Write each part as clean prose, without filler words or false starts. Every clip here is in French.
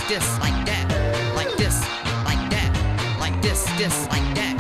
this, like that, like this, like that, like this, like that.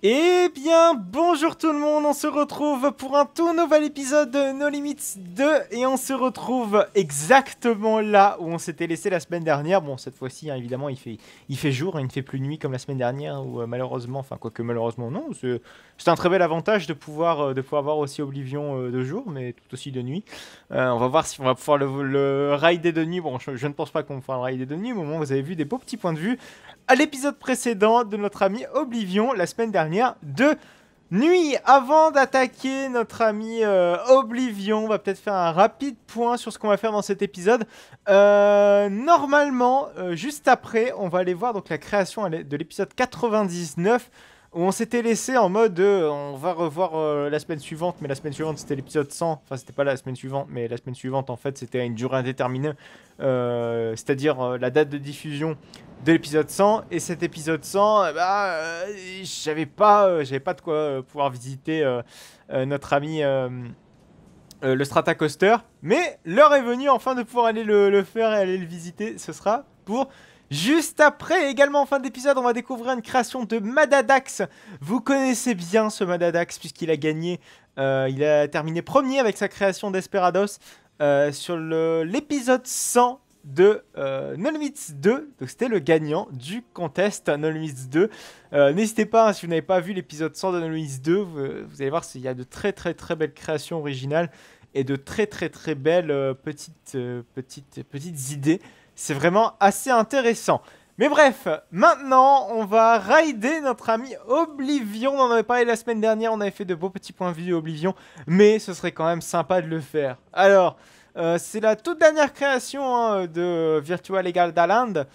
Eh bien, bonjour tout le monde, on se retrouve pour un tout nouvel épisode de No Limits 2 et on se retrouve exactement là où on s'était laissé la semaine dernière. Bon, cette fois-ci, hein, évidemment, il fait jour, hein, il ne fait plus nuit comme la semaine dernière où malheureusement, enfin quoique malheureusement non, c'est un très bel avantage de pouvoir voir aussi Oblivion de jour, mais tout aussi de nuit. On va voir si on va pouvoir le rider de nuit. Bon, je ne pense pas qu'on va pouvoir le rider de nuit, mais au moins vous avez vu des beaux petits points de vue à l'épisode précédent de notre ami Oblivion la semaine dernière de nuit. Avant d'attaquer notre ami Oblivion, on va peut-être faire un rapide point sur ce qu'on va faire dans cet épisode. Normalement, juste après, on va aller voir donc la création de l'épisode 99 où on s'était laissé en mode on va revoir la semaine suivante, mais la semaine suivante c'était l'épisode 100, enfin c'était pas la semaine suivante, mais la semaine suivante en fait c'était une durée indéterminée, c'est-à-dire la date de diffusion de l'épisode 100, et cet épisode 100, j'avais pas de quoi pouvoir visiter notre ami le Strata Coaster, mais l'heure est venue enfin de pouvoir aller le faire et aller le visiter. Ce sera pour juste après. Également en fin d'épisode, on va découvrir une création de Madadax. Vous connaissez bien ce Madadax puisqu'il a gagné, il a terminé premier avec sa création Desperados sur l'épisode 100 de No Limits 2, donc c'était le gagnant du contest No Limits 2. N'hésitez pas, hein, si vous n'avez pas vu l'épisode 100 de No Limits 2, vous allez voir qu'il y a de très belles créations originales et de très belles petites idées. C'est vraiment assez intéressant. Mais bref, maintenant on va rider notre ami Oblivion. On en avait parlé la semaine dernière, on avait fait de beaux petits points de vue Oblivion, mais ce serait quand même sympa de le faire. Alors, c'est la toute dernière création hein, de Virtual Legal Land,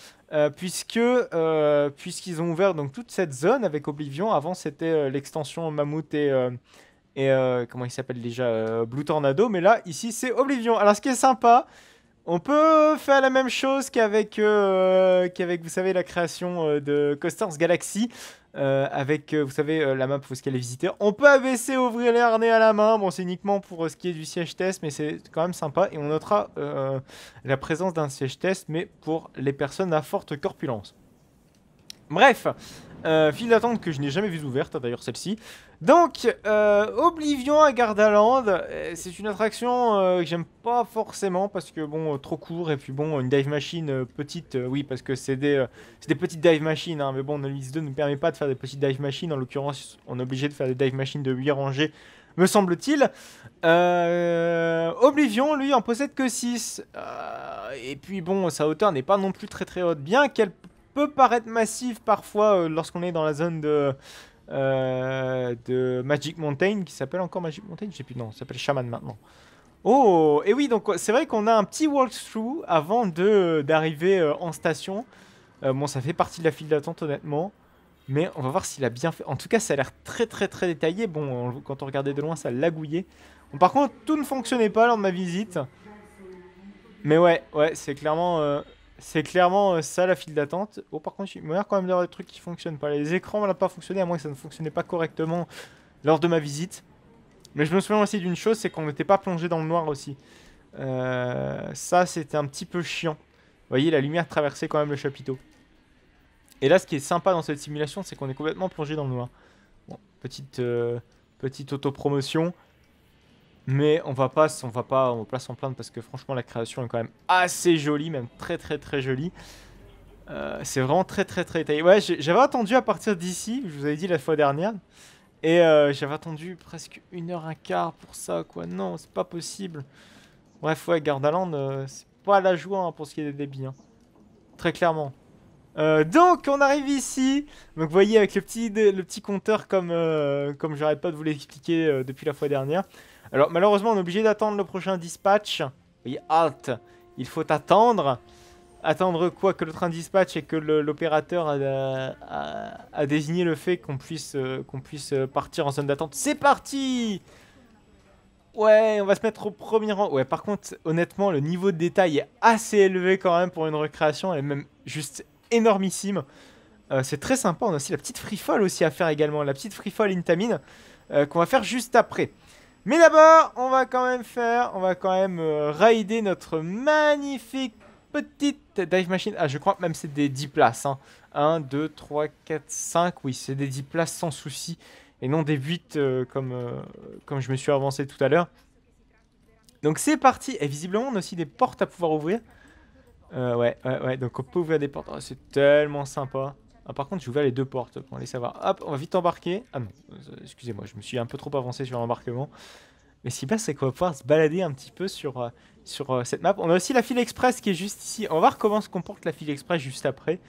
puisqu'ils ont ouvert donc toute cette zone avec Oblivion. Avant c'était l'extension Mammouth et comment il s'appelle déjà, Blue Tornado, mais là ici c'est Oblivion. Alors ce qui est sympa, on peut faire la même chose qu'avec vous savez, la création de Coasters Galaxy. Avec, vous savez, la map où est-ce qu'elle est visiter. On peut abaisser, ouvrir les harnais à la main. Bon, c'est uniquement pour ce qui est du siège test, mais c'est quand même sympa. Et on notera la présence d'un siège test, mais pour les personnes à forte corpulence. Bref, file d'attente que je n'ai jamais vue ouverte, d'ailleurs celle-ci. Donc, Oblivion à Gardaland, c'est une attraction que j'aime pas forcément parce que bon, trop court, et puis bon, une dive machine petite, oui, parce que c'est des petites dive machines, hein, mais bon, No Limits 2 ne permet pas de faire des petites dive machines, en l'occurrence, on est obligé de faire des dive machines de 8 rangées, me semble-t-il. Oblivion, lui, en possède que 6, et puis bon, sa hauteur n'est pas non plus très haute, bien qu'elle peut paraître massive parfois lorsqu'on est dans la zone de Magic Mountain, qui s'appelle encore Magic Mountain, je sais plus, non, ça s'appelle Shaman maintenant. Oh, et oui, donc c'est vrai qu'on a un petit walkthrough avant d'arriver en station. Bon, ça fait partie de la file d'attente honnêtement, mais on va voir s'il a bien fait. En tout cas, ça a l'air très détaillé. Bon, quand on regardait de loin, ça lagouillait. Bon, par contre, tout ne fonctionnait pas lors de ma visite. Mais ouais, c'est clairement... ça la file d'attente. Oh, par contre, il m'a l'air quand même d'avoir des trucs qui fonctionnent pas. Les écrans n'ont pas fonctionné, à moins que ça ne fonctionnait pas correctement lors de ma visite. Mais je me souviens aussi d'une chose, c'est qu'on n'était pas plongé dans le noir aussi. Ça, c'était un petit peu chiant. Vous voyez, la lumière traversait quand même le chapiteau. Et là, ce qui est sympa dans cette simulation, c'est qu'on est complètement plongé dans le noir. Bon, petite autopromotion. Mais on va pas s'en plaindre parce que franchement la création est quand même assez jolie, même très jolie. C'est vraiment très détaillé. Ouais, j'avais attendu à partir d'ici, je vous avais dit la fois dernière. Et j'avais attendu presque 1h15 pour ça, quoi. Non, c'est pas possible. Bref, ouais, Gardaland, c'est pas la joie hein, pour ce qui est des débits. Hein. Très clairement. Donc on arrive ici. Donc vous voyez avec le petit compteur comme j'arrête pas de vous l'expliquer depuis la fois dernière. Alors malheureusement on est obligé d'attendre le prochain dispatch. Vous voyez, halt. Il faut attendre. Attendre quoi? Que le train dispatch et que l'opérateur a désigné le fait qu'on puisse partir en zone d'attente. C'est parti! Ouais, on va se mettre au premier rang. Ouais, par contre, honnêtement, le niveau de détail est assez élevé quand même pour une recréation. Elle est même juste énormissime. C'est très sympa. On a aussi la petite free fall aussi à faire également. La petite free fall Intamin qu'on va faire juste après. Mais d'abord, on va quand même raider notre magnifique petite dive machine. Ah, je crois que même c'est des 10 places. Hein. 1, 2, 3, 4, 5. Oui, c'est des 10 places sans souci. Et non des 8 comme je me suis avancé tout à l'heure. Donc c'est parti. Et visiblement, on a aussi des portes à pouvoir ouvrir. Ouais. Donc on peut ouvrir des portes. Oh, c'est tellement sympa. Ah, par contre, j'ai ouvert les 2 portes pour les savoir. Hop, on va vite embarquer. Ah non, excusez-moi, je me suis un peu trop avancé sur l'embarquement. Mais ce qui passe, c'est qu'on va pouvoir se balader un petit peu sur cette map. On a aussi la file express qui est juste ici. On va voir comment se comporte la file express juste après.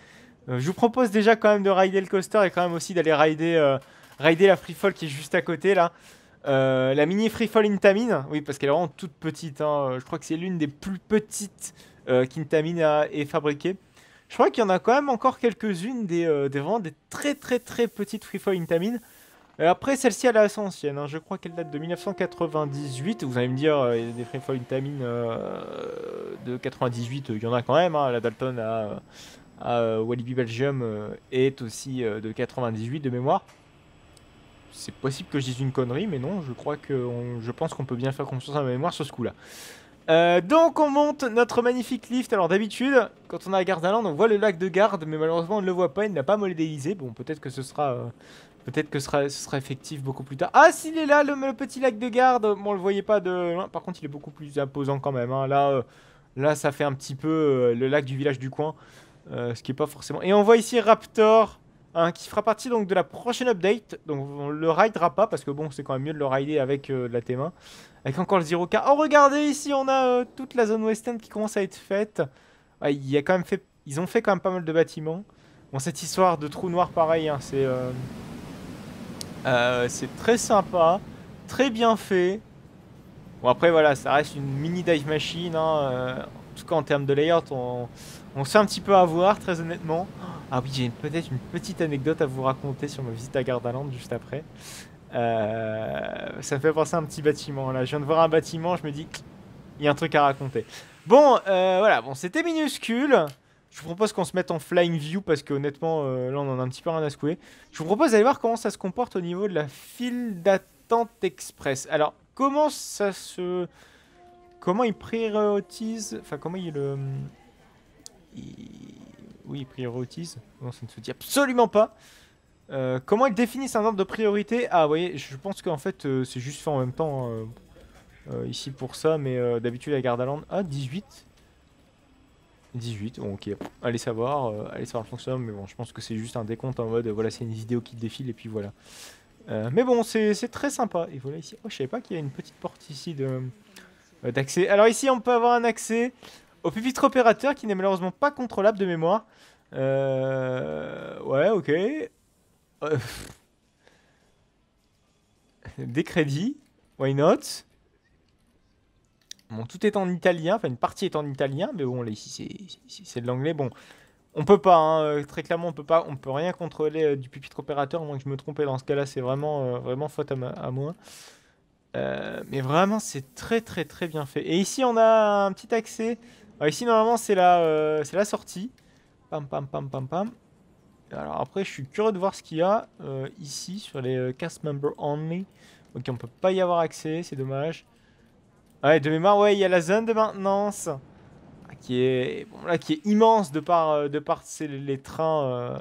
Je vous propose déjà quand même de rider le coaster et quand même aussi d'aller rider la freefall qui est juste à côté là. La mini freefall Intamin, oui parce qu'elle est vraiment toute petite. Hein. Je crois que c'est l'une des plus petites qu'Intamin ait fabriquées. Je crois qu'il y en a quand même encore quelques-unes vraiment des très très très petites freefall Intamin. Après, celle-ci, elle est assez ancienne. Hein. Je crois qu'elle date de 1998. Vous allez me dire, il y a des freefall Intamin de 98. Il y en a quand même. Hein. La Dalton à Walibi Belgium est aussi de 98 de mémoire. C'est possible que je dise une connerie, mais non, je pense qu'on peut bien faire confiance à ma mémoire sur ce coup-là. Donc on monte notre magnifique lift. Alors d'habitude, quand on est à Gardaland, on voit le lac de Garde, mais malheureusement on ne le voit pas, il n'a pas modélisé. Bon, peut-être que ce sera effectif beaucoup plus tard. Ah, s'il est là, le petit lac de Garde. Bon, on le voyait pas de loin. Par contre, il est beaucoup plus imposant quand même. Hein. Là, ça fait un petit peu le lac du village du coin. Ce qui est pas forcément... Et on voit ici Raptor, hein, qui fera partie donc de la prochaine update. Donc on le ridera pas, parce que bon, c'est quand même mieux de le rider avec de la T-main. Avec encore le 0K. Oh, regardez, ici, on a toute la zone western qui commence à être faite. Ah, ils ont fait quand même pas mal de bâtiments. Bon, cette histoire de trou noir, pareil, hein, c'est très sympa, très bien fait. Bon après voilà, ça reste une mini dive machine. Hein, en tout cas en termes de layout, on se fait un petit peu avoir, très honnêtement. Ah oui, j'ai peut-être une petite anecdote à vous raconter sur ma visite à Gardaland juste après. Ça me fait penser à un petit bâtiment là. Je viens de voir un bâtiment, je me dis, il y a un truc à raconter. Bon, voilà, bon c'était minuscule. Je vous propose qu'on se mette en flying view parce que honnêtement, là on en a un petit peu rien à secouer. Je vous propose d'aller voir comment ça se comporte au niveau de la file d'attente express. Alors, comment il priorise... Enfin, comment il... Oui, il priorise. Non, ça ne se dit absolument pas. Comment ils définissent un ordre de priorité? Ah, vous voyez, je pense qu'en fait, c'est juste fait en même temps ici pour ça, mais d'habitude à Gardaland... Ah, 18. 18, bon, ok, allez savoir le fonctionnement, mais bon, je pense que c'est juste un décompte en mode, voilà, c'est une vidéo qui défile, et puis voilà. Mais bon, c'est très sympa, et voilà ici, oh, je savais pas qu'il y a une petite porte ici d'accès. Alors ici, on peut avoir un accès au pupitre opérateur, qui n'est malheureusement pas contrôlable de mémoire. Ouais, ok. Des crédits, why not? Bon, tout est en italien, enfin une partie est en italien, mais bon, là ici c'est de l'anglais. Bon, on peut pas, hein, très clairement, on peut rien contrôler du pupitre opérateur, à moins que je me trompe. Dans ce cas-là, c'est vraiment faute à moi. Mais vraiment, c'est très très très bien fait. Et ici, on a un petit accès. Alors, ici, normalement, c'est la sortie. Pam pam pam pam pam. Alors après, je suis curieux de voir ce qu'il y a ici sur les cast member only. Ok, on peut pas y avoir accès, c'est dommage. Ouais, de mémoire, ouais, il y a la zone de maintenance qui est, bon, là, qui est immense de par les trains,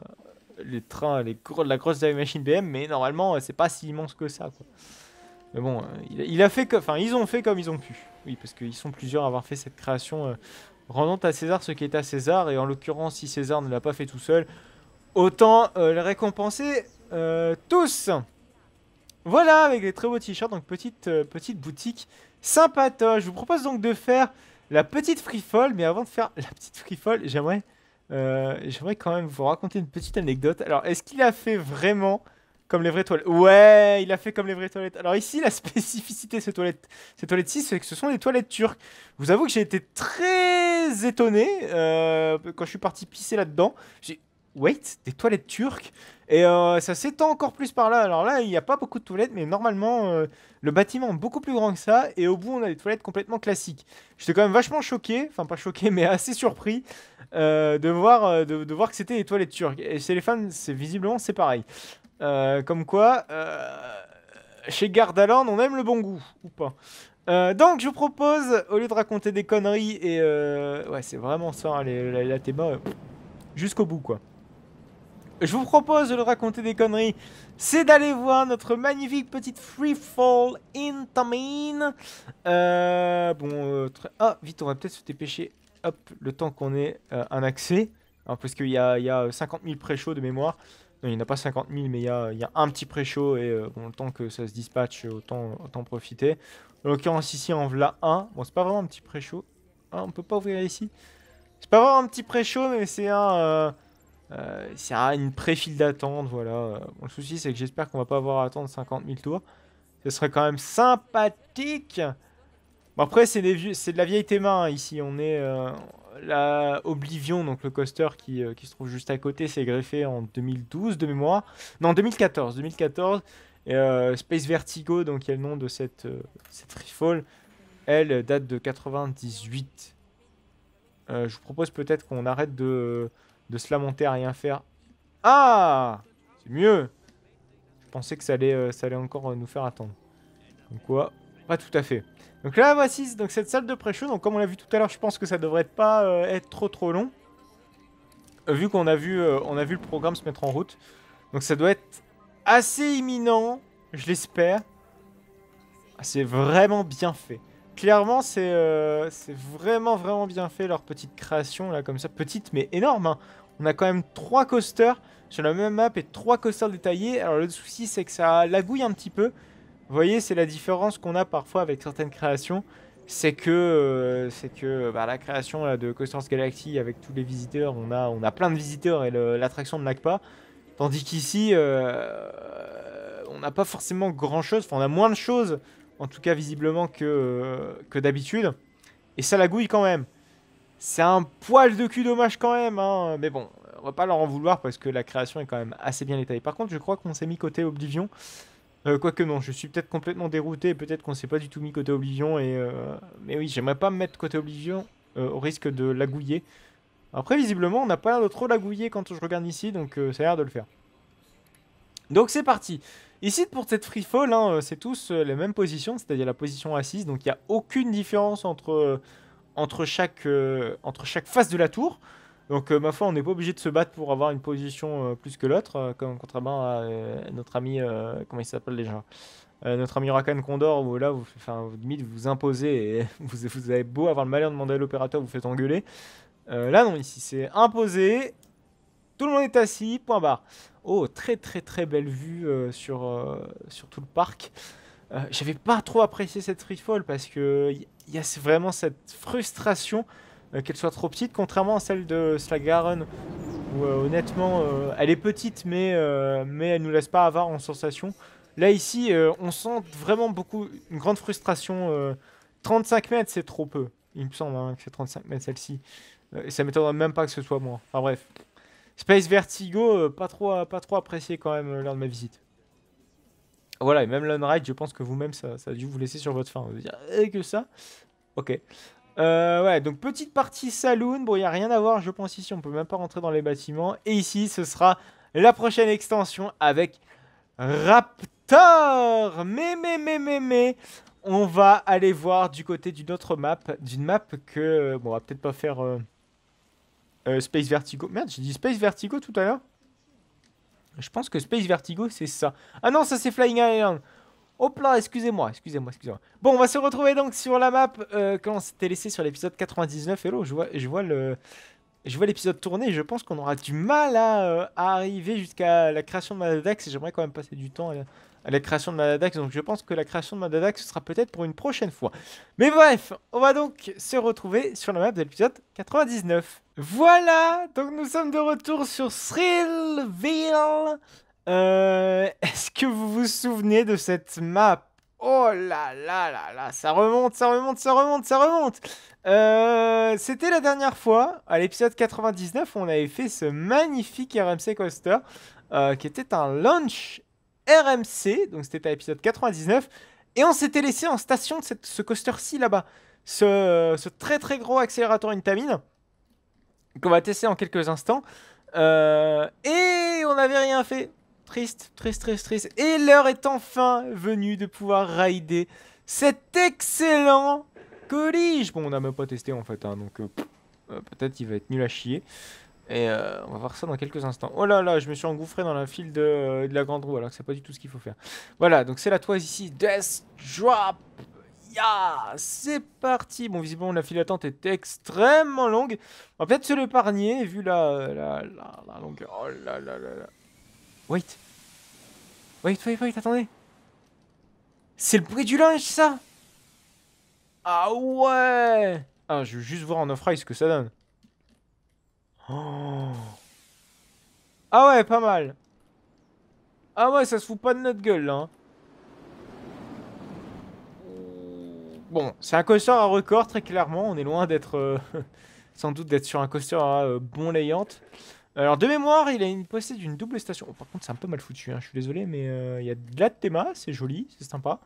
la grosse dive machine BM, mais normalement, c'est pas si immense que ça, quoi. Mais bon, ils ont fait comme ils ont pu. Oui, parce qu'ils sont plusieurs à avoir fait cette création. Rendant à César ce qui est à César, et en l'occurrence, si César ne l'a pas fait tout seul, autant les récompenser tous. Voilà, avec des très beaux t-shirts, donc petite boutique sympatoche. Je vous propose donc de faire la petite free fall, mais avant de faire la petite free fall, j'aimerais quand même vous raconter une petite anecdote. Alors, est-ce qu'il a fait vraiment comme les vraies toilettes? Ouais, il a fait comme les vraies toilettes. Alors ici, la spécificité de ces toilettes-ci, c'est que ce sont des toilettes turques. Je vous avoue que j'ai été très étonné quand je suis parti pisser là-dedans. Wait, des toilettes turques? Et ça s'étend encore plus par là. Alors là, il n'y a pas beaucoup de toilettes, mais normalement, le bâtiment est beaucoup plus grand que ça. Et au bout, on a des toilettes complètement classiques. J'étais quand même vachement choqué, enfin pas choqué, mais assez surpris de voir que c'était des toilettes turques. Et chez les fans, visiblement, c'est pareil. Comme quoi, chez Gardaland, on aime le bon goût, ou pas. Donc je vous propose, au lieu de raconter des conneries, et ouais c'est vraiment ça, hein, la théma, jusqu'au bout quoi. Je vous propose de raconter des conneries, c'est d'aller voir notre magnifique petite Free Fall Intamin. Ah, vite, on va peut-être se dépêcher, hop, le temps qu'on ait un accès. Alors, parce qu'il y a 50 000 pré-shows de mémoire. Non, il n'y en a pas 50 000, mais il y a un petit pré-show, et bon, le temps que ça se dispatche, autant profiter. En l'occurrence, ici, en voilà un. Bon, c'est pas vraiment un petit pré-show. Ah, on peut pas ouvrir ici. C'est pas vraiment un petit pré-show, mais c'est une pré-file d'attente, voilà. Bon, le souci, c'est que j'espère qu'on va pas avoir à attendre 50 000 tours. Ce serait quand même sympathique. Bon, après, c'est de la vieille théma, hein. Ici, on est la Oblivion, donc le coaster qui se trouve juste à côté, c'est greffé en 2012 de mémoire. Non, 2014. 2014. Et Space Vertigo, donc il y a le nom de cette freefall, elle date de 98. Je vous propose peut-être qu'on arrête de se lamenter à rien faire. Ah! C'est mieux! Je pensais que ça allait encore nous faire attendre. Donc quoi? Pas tout à fait. Donc là, voici donc cette salle de pré-show. Donc comme on l'a vu tout à l'heure, je pense que ça devrait pas être trop long. Vu qu'on a vu, on a vu le programme se mettre en route. Donc ça doit être assez imminent, je l'espère. C'est vraiment bien fait. Clairement, c'est vraiment bien fait, leur petite création, là, comme ça. Petite, mais énorme, hein. On a quand même 3 coasters sur la même map et 3 coasters détaillés. Alors, le souci, c'est que ça lagouille un petit peu. Vous voyez, c'est la différence qu'on a parfois avec certaines créations. C'est que bah, la création là, de Coasters Galaxy, avec tous les visiteurs, on a plein de visiteurs et l'attraction ne lag pas. Tandis qu'ici, on n'a pas forcément grand-chose. Enfin, on a moins de choses, en tout cas visiblement, que d'habitude. Et ça lagouille quand même. C'est un poil de cul dommage quand même, hein. Mais bon, on va pas leur en vouloir parce que la création est quand même assez bien détaillée. Par contre, je crois qu'on s'est mis côté Oblivion. Quoique non, je suis peut-être complètement dérouté. Peut-être qu'on s'est pas du tout mis côté Oblivion. Mais oui, j'aimerais pas me mettre côté Oblivion au risque de lagouiller. Après, visiblement, on n'a pas l'air de trop lagouiller quand je regarde ici. Donc ça a l'air de le faire. Donc c'est parti. Ici, pour cette free fall, hein, c'est tous les mêmes positions, c'est-à-dire la position assise. Donc il n'y a aucune différence entre chaque face de la tour. Donc ma foi, on n'est pas obligé de se battre pour avoir une position plus que l'autre, contrairement à notre ami, comment il s'appelle déjà, notre ami Rakan Condor, où là, limite, vous imposez et vous avez beau avoir le malheur de demander à l'opérateur, vous faites engueuler. Là non, ici c'est imposé, tout le monde est assis, point barre. Oh, très belle vue sur tout le parc. J'avais pas trop apprécié cette free fall parce que il y a vraiment cette frustration qu'elle soit trop petite, contrairement à celle de Slagaren où honnêtement elle est petite mais elle nous laisse pas avoir en sensation. Là ici on sent vraiment une grande frustration. 35 mètres c'est trop peu, il me semble hein, que c'est 35 mètres celle-ci. Et ça m'étonnerait même pas que ce soit moi. Enfin bref. Space Vertigo, pas trop apprécié quand même lors de ma visite. Voilà, et même l'Unride, je pense que vous-même, ça a dû vous laisser sur votre faim. Vous dire, que ça. Ok. Ouais, donc petite partie saloon. Bon, il n'y a rien à voir, je pense, ici. On peut même pas rentrer dans les bâtiments. Et ici, ce sera la prochaine extension avec Raptor. Mais. On va aller voir du côté d'une autre map. D'une map que... Bon, on va peut-être pas faire... Space Vertigo. Merde, j'ai dit Space Vertigo tout à l'heure. Je pense que Space Vertigo, c'est ça. Ah non, ça c'est Flying Island. Hop là, excusez-moi. Bon, on va se retrouver donc sur la map quand on s'était laissé sur l'épisode 99. Hello, je vois l'épisode tourner. Je pense qu'on aura du mal à arriver jusqu'à la création de Madadax. J'aimerais quand même passer du temps à la création de Madadax. Donc je pense que la création de Madadax, ce sera peut-être pour une prochaine fois. Mais bref, on va donc se retrouver sur la map de l'épisode 99. Voilà, donc nous sommes de retour sur Thrillville. Est-ce que vous vous souvenez de cette map? Oh là là là là, ça remonte. C'était la dernière fois, à l'épisode 99, on avait fait ce magnifique RMC Coaster, qui était un launch RMC, donc c'était à l'épisode 99, et on s'était laissé en station de ce coaster-ci là-bas, ce très gros accélérateur Intamin, qu'on va tester en quelques instants, et on n'avait rien fait. Triste, triste, triste, triste. Et l'heure est enfin venue de pouvoir rider cet excellent colige. Bon, on n'a même pas testé en fait, hein, donc peut-être il va être nul à chier. Et on va voir ça dans quelques instants. Oh là là, je me suis engouffré dans la file de la grande roue alors que c'est pas du tout ce qu'il faut faire. Voilà, donc c'est la toise ici. Death Drop. Ya, c'est parti. Bon, visiblement la file d'attente est extrêmement longue. On va peut-être se l'épargner vu la longueur. Oh là là là là. Wait. Wait, attendez. C'est le bruit du linge, ça? Ah ouais. Ah, je veux juste voir en off-ride ce que ça donne. Oh. Ah ouais, pas mal. Ah ouais, ça se fout pas de notre gueule, là, hein. Bon, c'est un coaster à record, très clairement. On est loin d'être... sans doute d'être sur un coaster à bon layant. Alors, de mémoire, il possède une double station. Oh, par contre, c'est un peu mal foutu, hein. Je suis désolé, mais il y a de la théma, c'est joli, c'est sympa.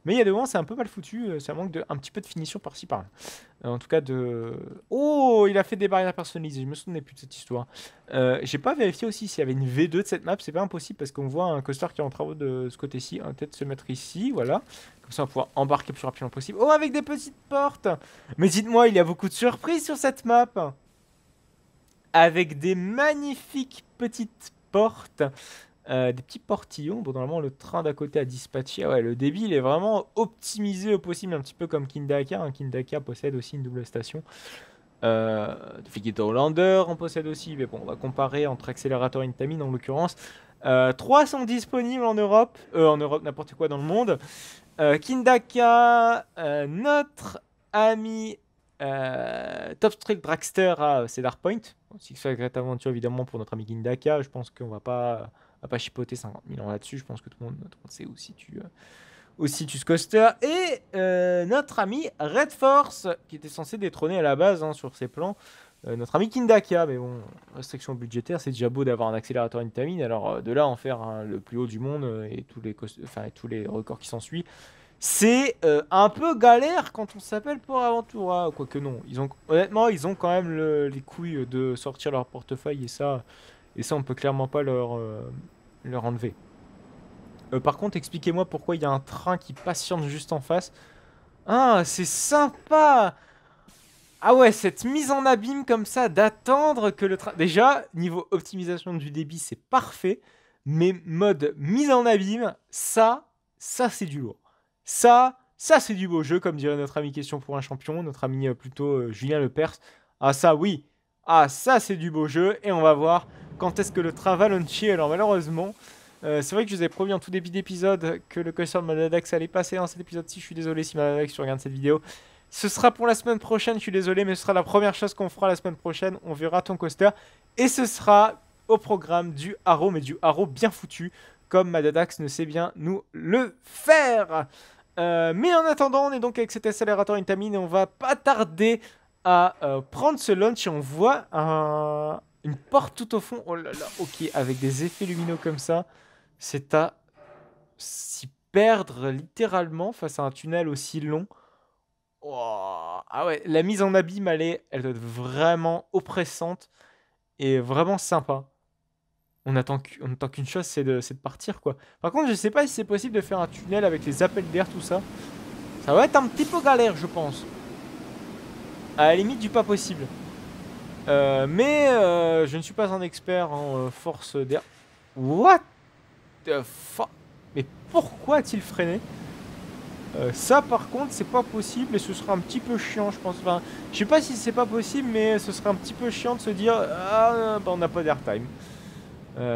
Mais il y a devant, c'est un peu mal foutu. Ça manque un petit peu de finition par-ci, par-là. En tout cas, de... Oh, il a fait des barrières personnalisées. Je me souvenais plus de cette histoire. J'ai pas vérifié aussi s'il y avait une V2 de cette map. C'est pas impossible parce qu'on voit un coaster qui est en travaux de ce côté-ci. On va peut-être se mettre ici, voilà. Comme ça, on va pouvoir embarquer le plus rapidement possible. Oh, avec des petites portes. Mais dites-moi, il y a beaucoup de surprises sur cette map. Avec des magnifiques petites portes. Des petits portillons. Bon, normalement, le train d'à côté a dispatché. Ouais, le débit, il est vraiment optimisé au possible, un petit peu comme Kindaka. Hein. Kindaka possède aussi une double station. De Figito Hollander, on possède aussi. Mais bon, on va comparer entre accélérateur et Intamin en l'occurrence. 3 sont disponibles en Europe. En Europe, n'importe quoi dans le monde. Kindaka, notre ami Top Street Dragster à Cedar Point. Six Flags Great Adventure, évidemment, pour notre ami Kindaka. Je pense qu'on va pas chipoter 50 000 ans là-dessus. Je pense que tout le monde sait où situe ce coaster. Et notre ami Red Force, qui était censé détrôner à la base hein, sur ses plans. Notre ami Kindaka, mais bon, restriction budgétaire, c'est déjà beau d'avoir un accélérateur Intamin. Alors de là en faire hein, le plus haut du monde et tous les records qui s'ensuivent. C'est un peu galère quand on s'appelle Port Aventura. Quoique non, honnêtement, ils ont quand même les couilles de sortir leur portefeuille et ça on peut clairement pas leur enlever. Par contre, expliquez-moi pourquoi il y a un train qui patiente juste en face. Ah, c'est sympa! Ah ouais, cette mise en abîme comme ça, d'attendre que le train... Déjà, niveau optimisation du débit, c'est parfait. Mais mode mise en abîme, ça c'est du lourd. Ça c'est du beau jeu, comme dirait notre ami Question pour un champion, notre ami plutôt Julien Lepers. Ah ça oui, ah ça c'est du beau jeu, et on va voir quand est-ce que le train va launcher. Alors malheureusement, c'est vrai que je vous avais promis en tout début d'épisode que le coaster de Madadax allait passer dans cet épisode-ci. Je suis désolé si Madadax tu regardes cette vidéo. Ce sera pour la semaine prochaine, je suis désolé, mais ce sera la première chose qu'on fera la semaine prochaine. On verra ton coaster, et ce sera au programme du haro, mais du haro bien foutu, comme Madadax ne sait bien nous le faire. Mais en attendant, on est donc avec cet accélérateur Intamin et on va pas tarder à prendre ce launch et on voit une porte tout au fond. Oh là là, ok, avec des effets lumineux comme ça, c'est à s'y perdre littéralement face à un tunnel aussi long. Oh, ah ouais, la mise en abîme, elle doit être vraiment oppressante et vraiment sympa. On attend qu'une chose, c'est de partir, quoi. Par contre, je sais pas si c'est possible de faire un tunnel avec les appels d'air, tout ça. Ça va être un petit peu galère, je pense. À la limite du pas possible. Mais je ne suis pas un expert en force d'air. What the fuck? Mais pourquoi a-t-il freiné? Ça par contre c'est pas possible et ce sera un petit peu chiant je pense. Enfin, je sais pas si c'est pas possible mais ce serait un petit peu chiant de se dire ah bah on n'a pas d'airtime.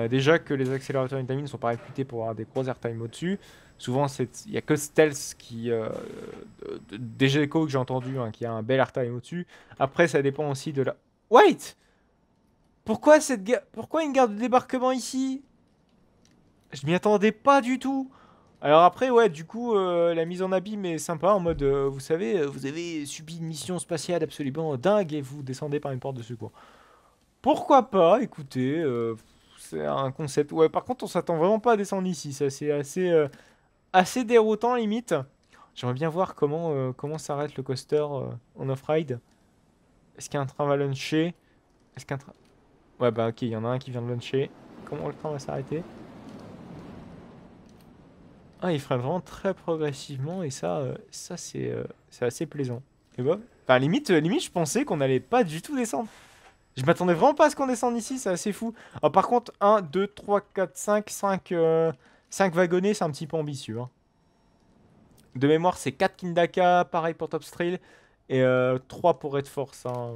Déjà que les accélérateurs Intamin ne sont pas réputés pour avoir des gros airtime au-dessus. Souvent il y a que Stealth qui des échos que j'ai entendu hein, qui a un bel airtime au-dessus. Après ça dépend aussi de la... Wait! Pourquoi une gare de débarquement ici? Je m'y attendais pas du tout. Alors après, ouais, du coup, la mise en abîme est sympa, en mode, vous savez, vous avez subi une mission spatiale absolument dingue et vous descendez par une porte de secours. Pourquoi pas, écoutez, c'est un concept. Ouais, par contre, on s'attend vraiment pas à descendre ici, ça c'est assez déroutant limite. J'aimerais bien voir comment s'arrête le coaster en off-ride. Est-ce qu'un train va launcher? Est-ce qu'un train... Ouais, bah ok, il y en a un qui vient de launcher. Comment le train va s'arrêter? Ah, il freine vraiment très progressivement et ça, c'est assez plaisant. Et bah, enfin, limite, je pensais qu'on allait pas du tout descendre. Je m'attendais vraiment pas à ce qu'on descende ici, c'est assez fou. Alors, par contre, 1, 2, 3, 4, 5 wagonnets, c'est un petit peu ambitieux. Hein. De mémoire, c'est 4 Kindaka, pareil pour Top Thrill, et 3 pour Red Force. Hein.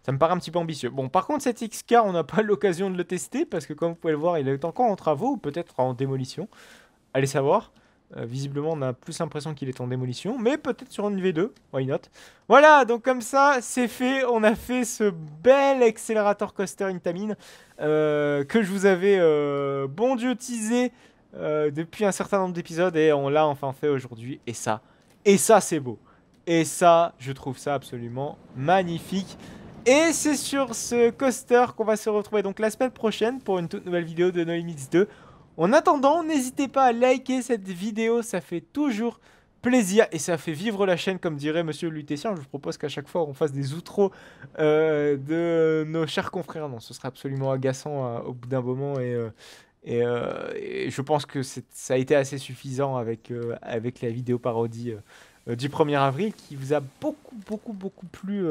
Ça me paraît un petit peu ambitieux. Bon, par contre, cet XK, on n'a pas l'occasion de le tester, parce que comme vous pouvez le voir, il est encore en travaux, ou peut-être en démolition. Allez savoir. Visiblement, on a plus l'impression qu'il est en démolition, mais peut-être sur une V2, why not. Voilà, donc comme ça, c'est fait. On a fait ce bel accélérateur coaster Intamin que je vous avais, bon Dieu, teasé depuis un certain nombre d'épisodes, et on l'a enfin fait aujourd'hui. Et ça, c'est beau. Et ça, je trouve ça absolument magnifique. Et c'est sur ce coaster qu'on va se retrouver donc la semaine prochaine pour une toute nouvelle vidéo de No Limits 2. En attendant, n'hésitez pas à liker cette vidéo, ça fait toujours plaisir et ça fait vivre la chaîne, comme dirait Monsieur Lutétien. Je vous propose qu'à chaque fois on fasse des outros de nos chers confrères. Non, ce serait absolument agaçant au bout d'un moment et je pense que ça a été assez suffisant avec la vidéo parodie du 1er avril qui vous a beaucoup plu.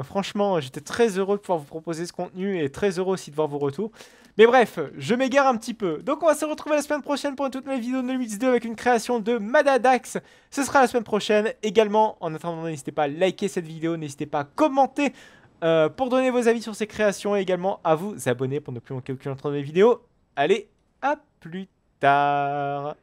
Franchement, j'étais très heureux de pouvoir vous proposer ce contenu et très heureux aussi de voir vos retours. Mais bref, je m'égare un petit peu. Donc on va se retrouver la semaine prochaine pour une toute nouvelle vidéo de No Limits 2 avec une création de Madadax. Ce sera la semaine prochaine. Également, en attendant, n'hésitez pas à liker cette vidéo, n'hésitez pas à commenter pour donner vos avis sur ces créations et également à vous abonner pour ne plus manquer aucune autre de mes vidéos. Allez, à plus tard.